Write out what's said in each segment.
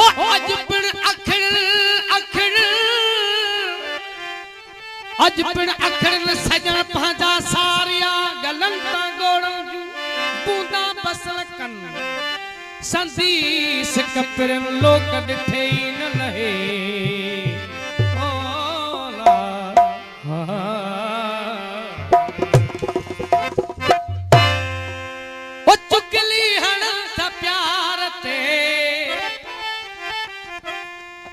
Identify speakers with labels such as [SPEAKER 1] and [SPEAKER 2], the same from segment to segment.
[SPEAKER 1] ओ अज पिण अखड़ अखड़ अज पिण अखड़ सजन पंहिंजा सारिया गलन ता गोड़न जूं बूंदा बसल कन संदीस कपिरन लोक ॾिठे ई न लहे ओ चुगली हण त प्यार ते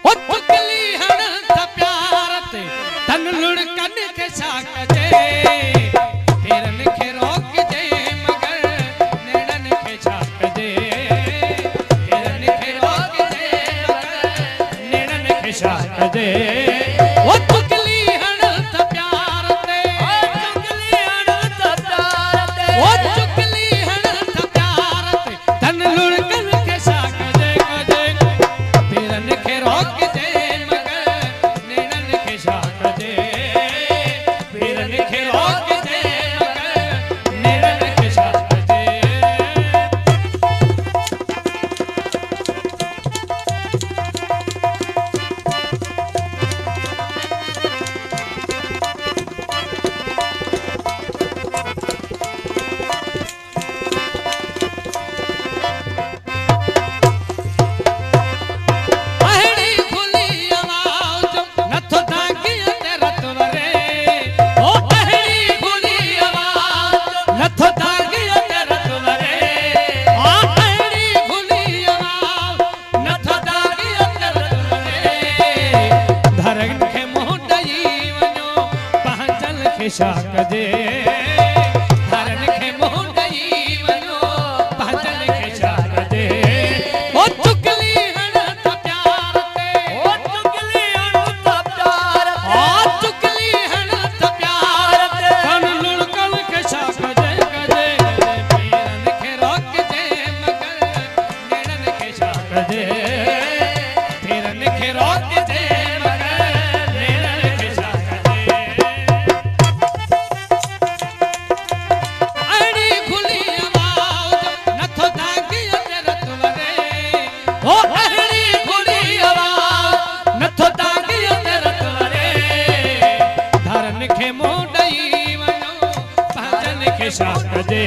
[SPEAKER 1] ओ चुगली हण त प्यार ते तन लुड़कन के छा कजे फेरन खे रोक जे मगर नेड़न के छा कजे फेरन खे रोक जे मगर नेड़न के छा कजे ओ चुगली हण त प्यार ते ओ चुगली हण त प्यार ते ओ चुगली हण त प्यार ते तन लुड़कन के छा कजे कजे फेरन खे रोक जे मगर नेड़न के छा कजे फेरन खे रोक जे मगर नेड़न के छा कजे अहिड़ी खुली आवाज़ नथो तांगियो ते रतवरे ओ अहिड़ी खुली आवाज़ नथो तांगियो ते रतवरे ओ अहिड़ी खुली आवाज़ नथो तांगियो ते रतवरे धरन खे मुंह ॾेई वञो पंहिंजन खे छा कजे धरन खे मुंह ॾेई वञो पंहिंजन खे छा कजे ओ चुगली हण त प्यार ते ओ चुगली हण त प्यार ते ओ चुगली हण त प्यार ते कन लुड़कन के छा कजे कजे फेरन खे रोक जे मगर नेड़न के छा कजे फेरन खे रोक जे मगर नेड़न के छा कजे अहिड़ी खुली आवाज़ नथो तांगियो ते रतवरे ओ अहिड़ी खुली आवाज़ नथो तांगियो ते रतवरे धरन खे मुंह ॾेई वञो पंहिंजन खे छा कजे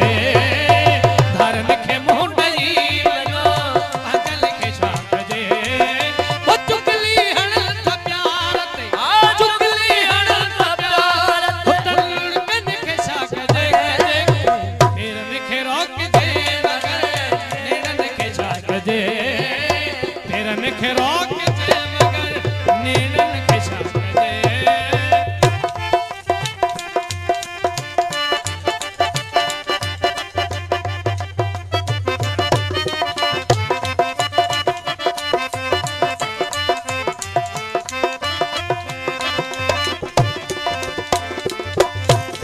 [SPEAKER 1] धरन खे मुंह ॾेई वञो पंहिंजन खे छा कजे ओ चुगली हण त प्यार ते चुगली हण त प्यार ते तन लुड़कन खे छा कजे फेरन खे रोक जे मगर नेड़न खे छा कजे फेरन खे रोक जे मगर नेड़न खे छा कजे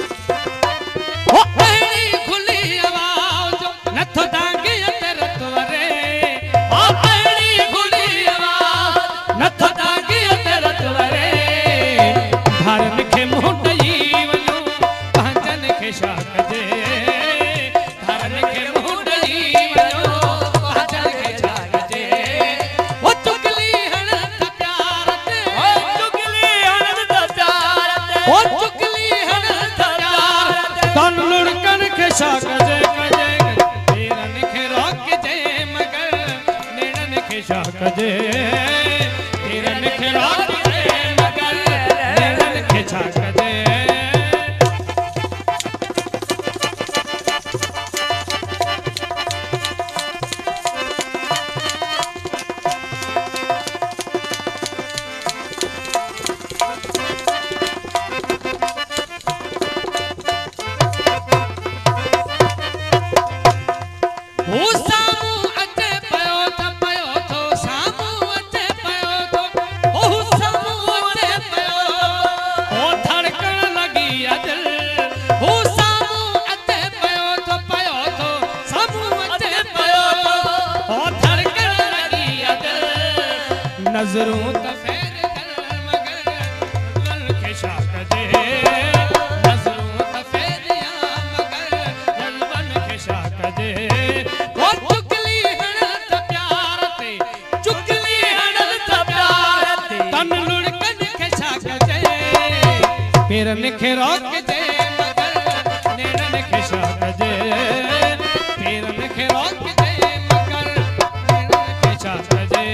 [SPEAKER 1] ओ अहिड़ी खुली आवाज़ नथो तांगियो ते रतवरे ओ अहिड़ी खुली आवाज़ नथो तांगियो ते रतवरे धरन खे मुंह ॾेई वञो पंहिंजन खे छा कजे धरन खे मुंह ॾेई वञो पंहिंजन खे छा कजे ओ चुगली हण त प्यार ते ओ चुगली हण त प्यार ते ओ चुगली हण त प्यार ते तन लुड़कन खे छा कजे कजे फेरन खे रोक जे मगर नेड़न खे छा कजे फेरन खे रोक जे मगर नेड़न खे छा कजे हू साम्हूं अचे पियो थो साम्हूं अचे पियो थो हू साम्हूं अचे पियो ओ धड़कण लॻी दिल हू साम्हूं अचे पियो थो साम्हूं अचे पियो ओ धड़कण लॻी दिल नज़रूं त फेर कर मगर दिल खे छा कजे नज़रूं त फेरिया मगर दिलवन खे छा कजे ओ चुगली हण त प्यार ते चुगली पेरन खे रोकजे मगर नेणन खे छा कजे पेरन खे रोकजे मगर नेणन खे छा कजे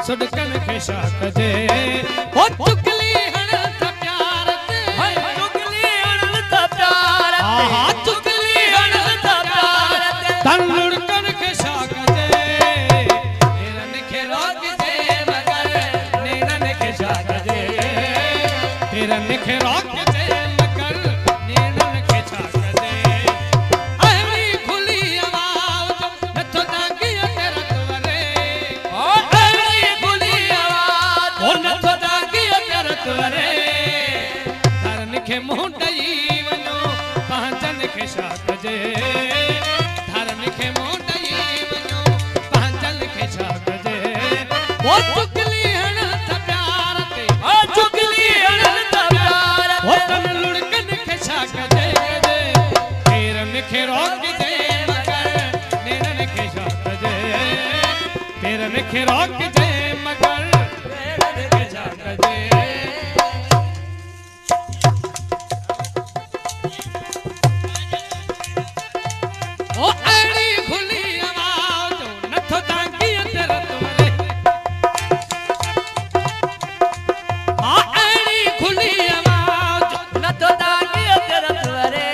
[SPEAKER 1] सुडकन खे छा कजे ओ चुगली हण त प्यार ते चुगली हण त प्यार ते हा चुगली हण त प्यार ते तन लुड़कन खे छा कजे नेणन खे रोकजे मगर नेणन खे छा कजे पेरन खे रोकजे मगर नेणन खे छा कजे अहड़ी खुली आवाज नथो दागी तेरा तुवरे ओ नथो दागी करत वरे धरन खे मुंह ॾई वञो पंहिंजन खे छा कजे धरन खे मुंह ॾई वञो पंहिंजन खे छा कजे ओ चुगली हण त प्यार ते ओ चुगली हण त प्यार ते ओ तन लुड़कन खे छा कजे पेरन खे रोकजे मगर नेणन खे छा कजे पेरन खे रोकजे मगर ओ अड़ी खुली आवाज नथो दागी तेरा तुवरे आ अड़ी खुली आवाज नथो दागी तेरा तुवरे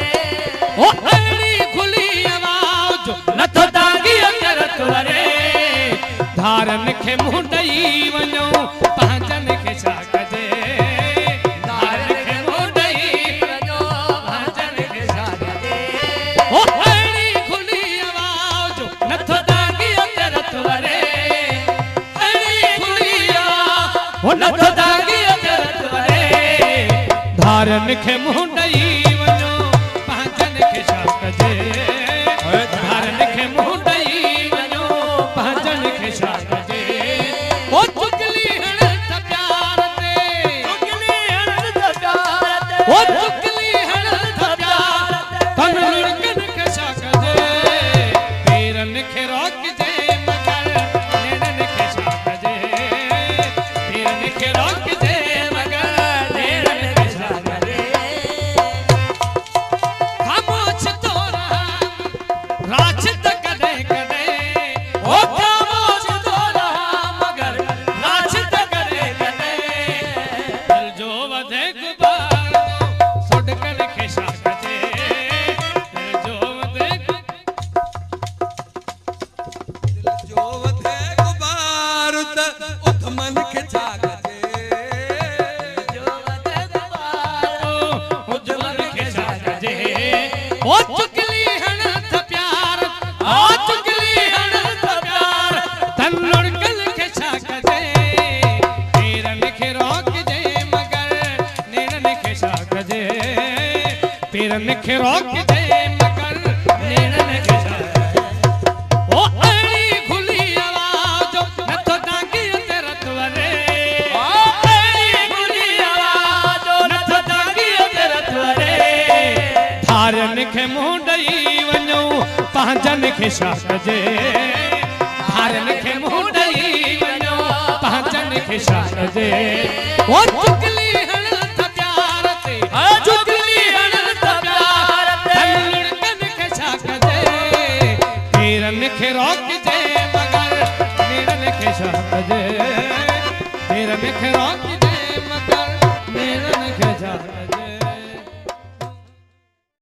[SPEAKER 1] ओ अड़ी खुली आवाज नथो दागी तेरा तुवरे धारन खे मुंह ॾई वञो पंहिंजन खे छा कजे धारन खे मुंह ॾई वञो पंहिंजन खे छा कजे ओ अड़ी खुली आवाज नथो दागी तेरा तुवरे अड़ी खुली आवाज नथो दागी तेरा तुवरे धारन खे मुंह ॾई वञो पंहिंजन खे छा कजे धारन खे मुंह ॾई वञो पंहिंजन खे छा कजे ओ चुगली हण त प्यार ते चुगली हण त प्यार ते ओ चुगली हण त प्यार ते तन लुड़कन खे छा कजे पेरन खे रोकजे मगर नेणन खे छा कजे पेरन खे रोकजे मगर नेणन खे छा कजे खामोश तो रहा राज त कदे कदे ओ खामोश तो रहा मगर राज त कदे कदे दिल जो वधे गुबार सुडकन खे छा कजे दिल जो वधे
[SPEAKER 2] गुबार त उधमन खे छा कजे
[SPEAKER 1] जो वधे गुबार उधमन खे छा कजे ओ चुगली हण त प्यार ओ चुगली हण त प्यार तन लुड़कन खे छा कजे पेरन खे रोकजे मगर नेणन खे छा कजे पेरन खे रोकजे मगर नेणन खे छा कजे ओ अड़ी खुली आवाज नथो दागी तेरा तुवरे ओ अड़ी खुली आवाज नथो दागी तेरा तुवरे धारन खे मुंह ॾई वञो पंहिंजन खे छा कजे धारन खे मुंह ॾई वञो पंहिंजन खे छा कजे ओ चुगली हण त प्यार ते चुगली हण त प्यार ते लुड़कन खे छा कजे पेरन खे रोकजे मगर नेणन खे छा कजे पेरन खे रोकजे मगर नेणन खे छा कजे